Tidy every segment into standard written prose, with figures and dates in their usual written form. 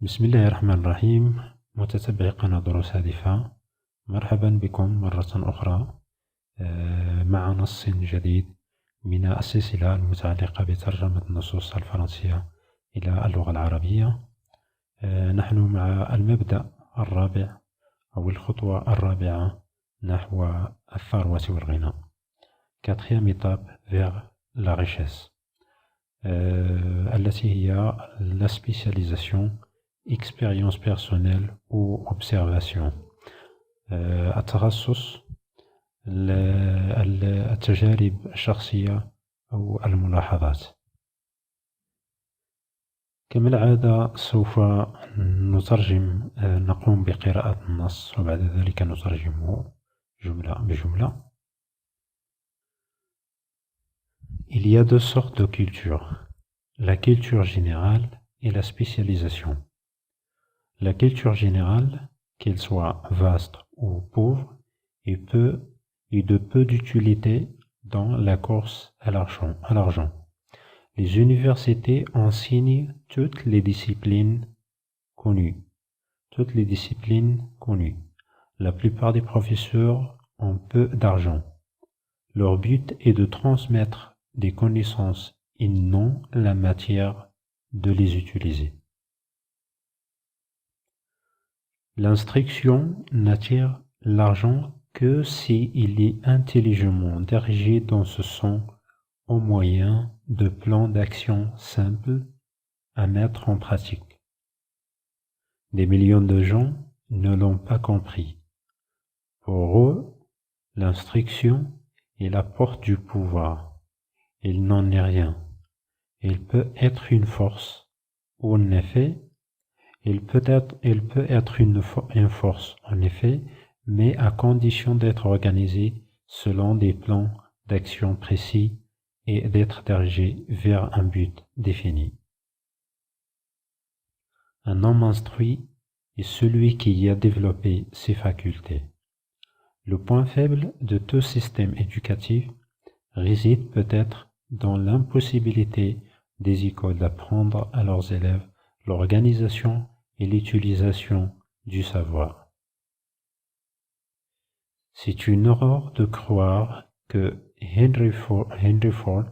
بسم الله الرحمن الرحيم. متتبعي قناة دروس هادفة، مرحبا بكم مرة أخرى مع نص جديد من السلسلة المتعلقة بترجمة النصوص الفرنسية إلى اللغة العربية. نحن مع المبدأ الرابع أو الخطوة الرابعة نحو الثروة والغنى. Quatrième étape vers la richesse, التي هي la spécialisation, expérience personnelle ou observation. التخصص، التجارب الشخصية أو الملاحظات. كما العادة سوف نترجم، نقوم بقراءة النص وبعد ذلك نترجمه جملة بجملة. Il y a deux sortes de culture, la culture générale et la spécialisation. La culture générale, qu'elle soit vaste ou pauvre, est de peu d'utilité dans la course à l'argent. Les universités enseignent toutes les disciplines connues. La plupart des professeurs ont peu d'argent. Leur but est de transmettre des connaissances et non la matière de les utiliser. L'instruction n'attire l'argent que s'il est intelligemment dirigé dans ce sens au moyen de plans d'action simples à mettre en pratique. Des millions de gens ne l'ont pas compris. Pour eux, l'instruction est la porte du pouvoir. Il n'en est rien. Il peut être une force, ou en effet, il peut être une force, en effet, mais à condition d'être organisé selon des plans d'action précis et d'être dirigé vers un but défini. Un homme instruit est celui qui a développé ses facultés. Le point faible de tout système éducatif réside peut-être dans l'impossibilité des écoles d'apprendre à leurs élèves l'organisation et l'utilisation du savoir. C'est une erreur de croire que Henry Ford,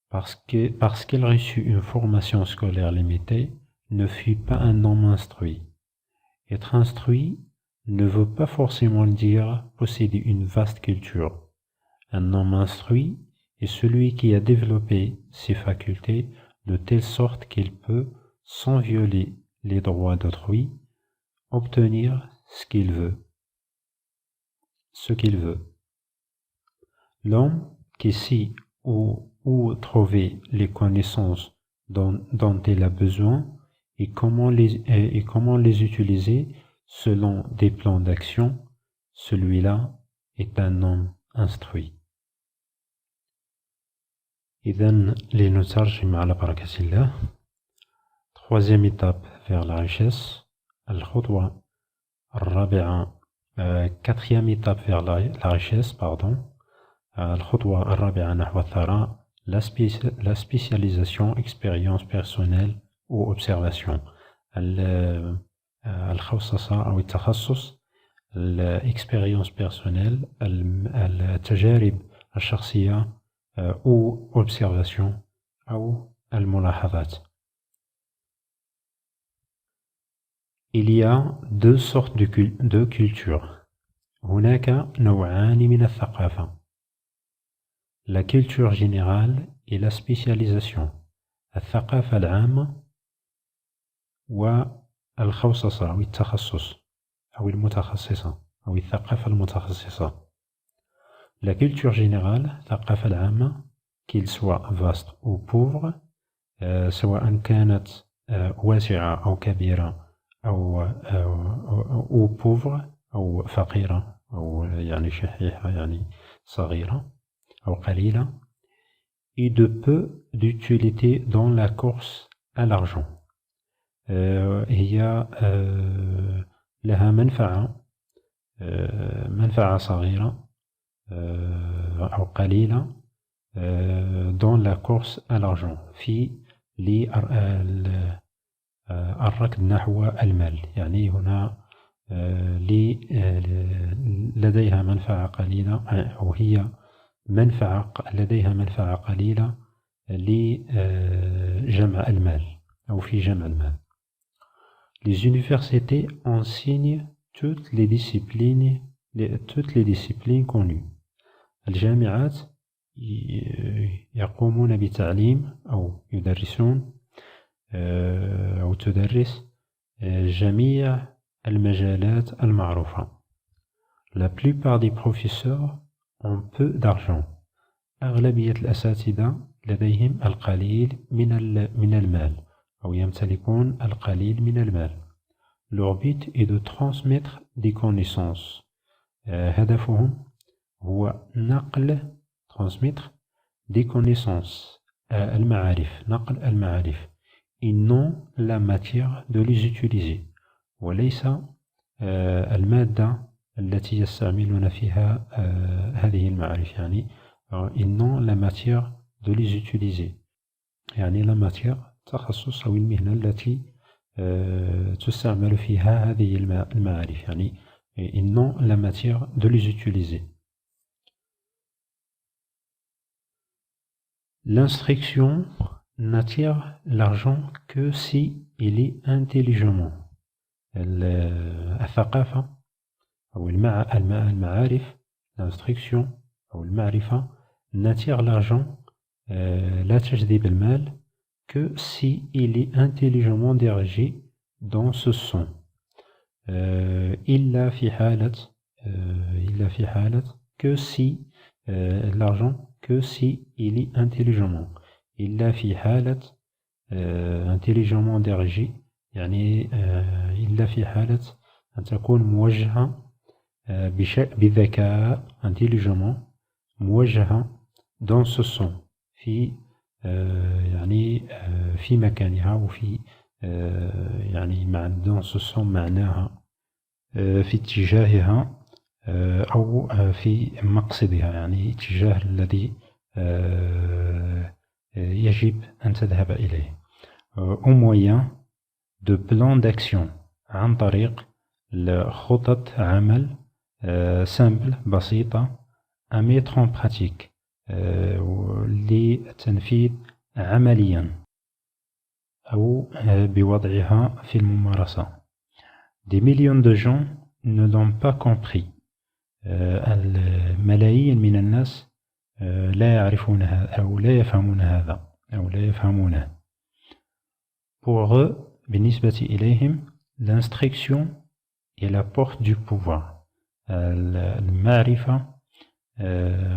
parce qu'il reçut une formation scolaire limitée, ne fut pas un homme instruit. Être instruit ne veut pas forcément dire posséder une vaste culture. Un homme instruit est celui qui a développé ses facultés de telle sorte qu'il peut, sans violer les droits d'autrui, obtenir ce qu'il veut. L'homme qui sait où trouver les connaissances dont il a besoin et comment les utiliser selon des plans d'action, celui-là est un homme instruit. إذن لنترجم على بركة الله. Troisième étape vers la richesse, الخطوة الرابعة. Quatrième étape vers la richesse, pardon. الخطوة الرابعة نحو الثراء, la spécialisation, expérience personnelle ou observation. الخصصة أو التخصص, l'expérience personnelle, التجارب الشخصية ou observation أو الملاحظات. Il y a deux sortes de culture. هناك نوعان من الثقافة. La culture générale et la spécialisation. الثقافة العامة والخصصة أو التخصص أو المتخصصة أو الثقافة المتخصصة. La culture générale, الثقافة العامة, qu'il soit vaste ou pauvre, سواء كانت واسعة أو كبيرة أو pauvre أو فقيرة أو يعني شحيحة يعني صغيرة أو قليلة, et de peu d'utilité dans la course à l'argent. هي لها منفعة صغيرة أو قليلة dans la course à l'argent, في الركض نحو المال. يعني هنا لديها منفعة قليلة، أو هي لديها منفعة قليلة لجمع المال أو في جمع المال. Les universités enseignent toutes les disciplines connues. الجامعات يقومون بتعليم أو يدرسون أو تدرس جميع المجالات المعروفة. La plupart des professeurs ont peu d'argent. أغلبية الأساتذة لديهم القليل من المال، أو يمتلكون القليل من المال. Leur but est de transmettre des connaissances. هدفهم هو transmettre des connaissances. المعارف، نقل المعارف. Ils n'ont la matière de les utiliser. وليس المادة التي يستعملون فيها هذه المعارف. يعني ils n'ont la matière de les utiliser. يعني la matière تخصص أو المهنة التي تستعمل فيها هذه المعارف. يعني ils n'ont la matière de les utiliser. L'instruction n'attire l'argent que si il est intelligemment. الثقافة أو المعارف، l'instruction أو المعرفة n'attire l'argent لا تجذب المال que si il est intelligemment dirigé dans ce sens. إلا في حالة que si l'argent que si il est intelligemment. إلا في حالة intelligemment dirigé، يعني إلا في حالة أن تكون موجهة بذكاء intelligemment، موجهة dans ce sens، في يعني في مكانها، وفي يعني dans ce sens معناها في اتجاهها أو في مقصدها، يعني اتجاه الذي يجب أن تذهب إليه. au moyen de plans d'action، عن طريق خطط عمل simple بسيطة à mettre en pratique، للتنفيذ عمليا أو بوضعها في الممارسة. Des millions de gens ne l'ont pas compris. الملايين من الناس لا يعرفون هذا أو لا يفهمون هذا أو لا يفهمونه. Pour eux، بالنسبة إليهم، l'instruction est la porte du pouvoir. المعرفة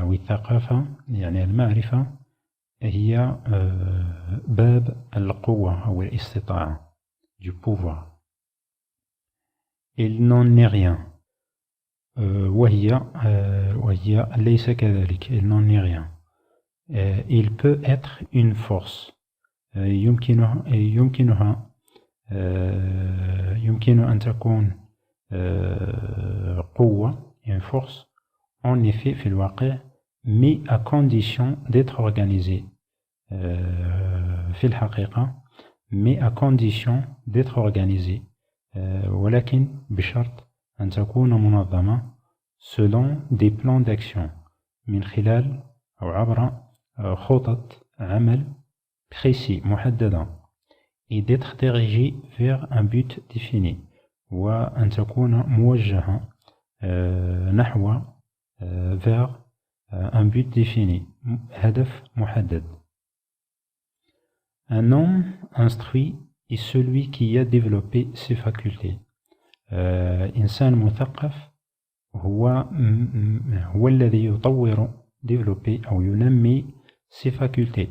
أو الثقافة، يعني المعرفة هي باب القوة أو الاستطاعة، du pouvoir. Il n'en est rien. وهي ليس كذلك. Il n'en est rien. Il peut être une force. يمكن أن تكون قوة، une force، en effet في الواقع، mais à condition d'être organisée. في الحقيقة، mais à condition d'être organisée. ولكن بشرط أن تكون منظمة selon des plans d'action، من خلال أو عبر خطط عمل précis محددة، et d'être dirigée vers un but défini، وأن تكون موجهة نحو vers un but défini، هدف محدد. Un homme instruit est celui qui a développé ses facultés. إنسان مثقف هو الذي يطور développer أو ينمي ses facultés.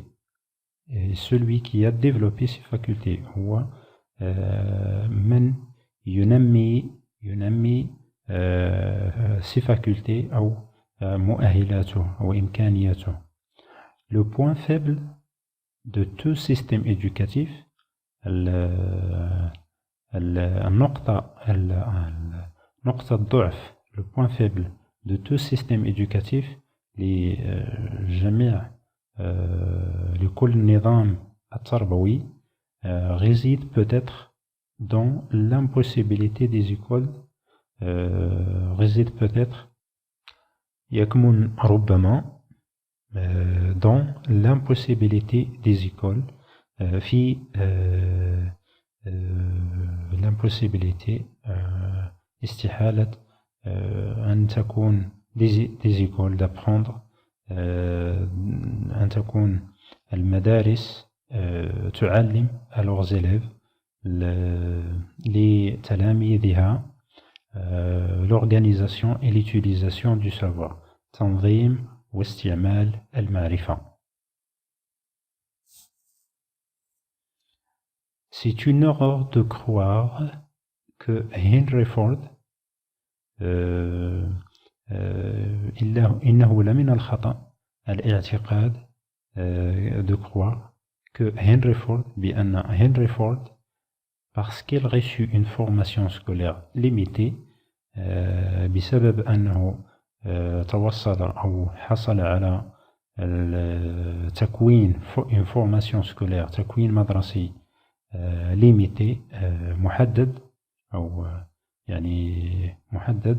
Celui qui a développé ses facultés هو من ينمي ses facultés أو مؤهلاته أو إمكانياته. Le point faible de tout système éducatif، نقطة الضعف، le point faible de tout système éducatif، لجميع لكل نظام التربوي، réside peut-être dans l'impossibilité des écoles réside peut-être يكمن ربما dans l'impossibilité des écoles في l'impossibilité استحالة أن تكون des écoles d'apprendre أن تكون المدارس تعلم à leurs élèves لتلاميذها l'organisation et l'utilisation du savoir تنظيم واستعمال المعرفة. C'est une erreur de croire que Henry Ford إنه لمن الخطأ الاعتقاد de croire que Henry Ford بأن Henry Ford parce qu'il reçut une formation scolaire limitée بسبب أنه توصل أو حصل على تكوين une formation scolaire تكوين مدرسي limité محدد أو يعني محدد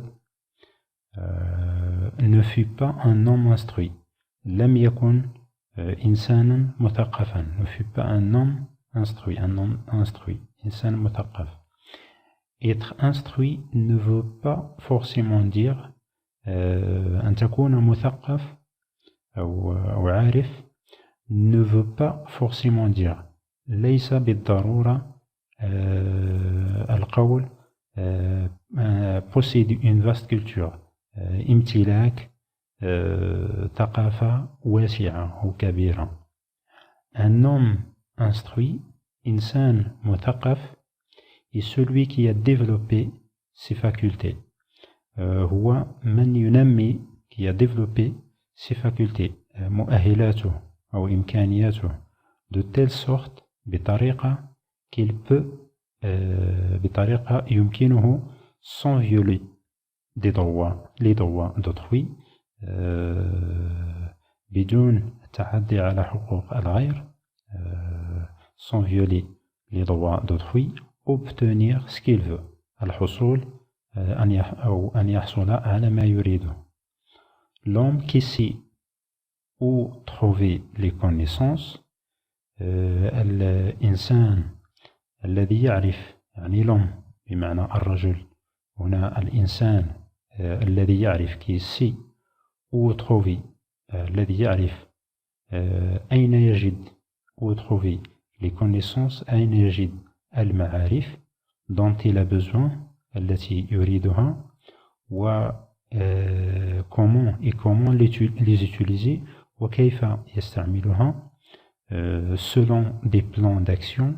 ne fut pas un homme instruit لم يكن إنسانا مثقفا ne fut pas un homme instruit إنسان مثقف. Être instruit ne veut pas forcément dire أن تكون مثقف أو عارف ne veut pas forcément dire ليس بالضرورة القول posséder une vaste culture امتلاك ثقافة واسعة أو كبيرة. Un homme instruit إنسان مثقف est celui qui a développé ses facultés. هو من ينمي qui a développé ses facultés مؤهلاته أو إمكانياته de telle sorte بطريقة qu'il peut بطريقة يمكنه sans violer les droits d'autrui بدون التعدي على حقوق الغير sans violer les droits d'autrui obtenir ce qu'il veut الحصول أو أن يحصل على ما يريده. L'homme qui sait où trouver les connaissances الإنسان الذي يعرف يعني l'homme بمعنى الرجل هنا الإنسان الذي يعرف qui sait où trouver الذي يعرف أين يجد où trouver les connaissances أين يجد المعارف dont il a besoin التي يريدها و comment les utiliser وكيف يستعملها selon des plans d'action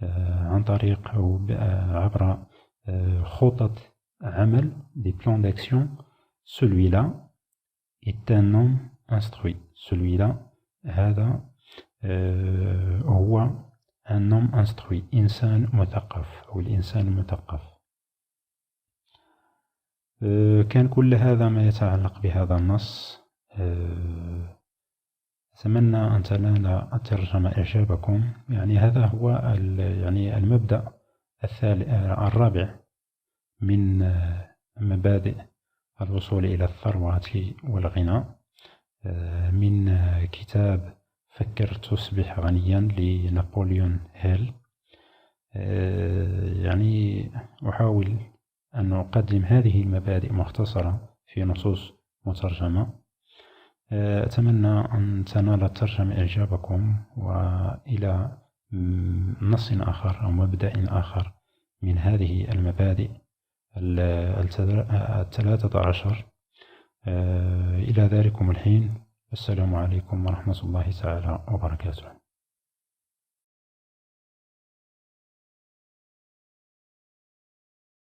عن طريق أو عبر خطط عمل des plans d'action. Celui-là est un homme instruit. Celui-là هذا هو un homme instruit إنسان مثقف أو الإنسان المثقف. كان كل هذا ما يتعلق بهذا النص. أتمنى أن تنال الترجمة إعجابكم. يعني هذا هو يعني المبدأ الرابع من مبادئ الوصول إلى الثروة والغنى من كتاب فكر تصبح غنيا لنابليون هيل. يعني أحاول أن أقدم هذه المبادئ مختصرة في نصوص مترجمة. أتمنى أن تنال الترجمة إعجابكم وإلى نص آخر أو مبدأ آخر من هذه المبادئ 13. إلى ذلكم الحين السلام عليكم ورحمة الله تعالى وبركاته.